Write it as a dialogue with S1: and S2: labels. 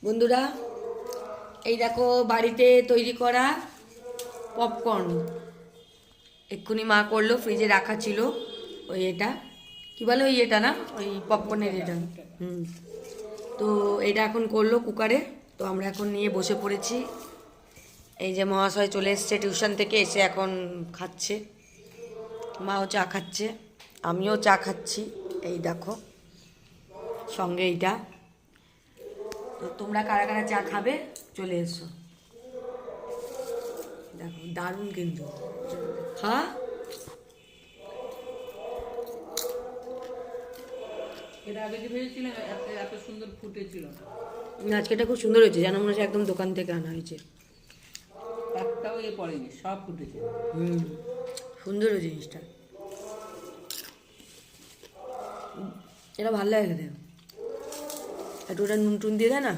S1: বন্ধুরা, এই দেখো বাড়িতে তৈরি করা পপকর্ন। এক্ষুনি মা করলো, ফ্রিজে রাখা ছিল। ওই এটা কি বলে, ওই এটা না, ওই পপকর্নের এটা। হুম। তো এটা এখন করলো কুকারে। তো আমরা এখন নিয়ে বসে পড়েছি। এই যে মহাশয় চলে এসছে টিউশন থেকে, এসে এখন খাচ্ছে। মাও চা খাচ্ছে, আমিও চা খাচ্ছি। এই দেখো সঙ্গে এইটা। তো তোমরা কারা কারা চা খাবে চলে এসো। দেখো দারুণ কিন্তু। হ্যাঁ,
S2: এটা আগে যে ভেবেছিলাম এত সুন্দর ফুটেছিল না।
S1: আজকে এটা খুব সুন্দর হয়েছে, যেন মনে হচ্ছে একদম দোকান থেকে আনা হয়েছে।
S2: একটাও পড়েনি, সব ফুটেছে।
S1: হুম, সুন্দর হয়েছে জিনিসটা। এটা ভালো লাগে খেতে। একটু ওটা নুন টুন দিয়ে দেয় না।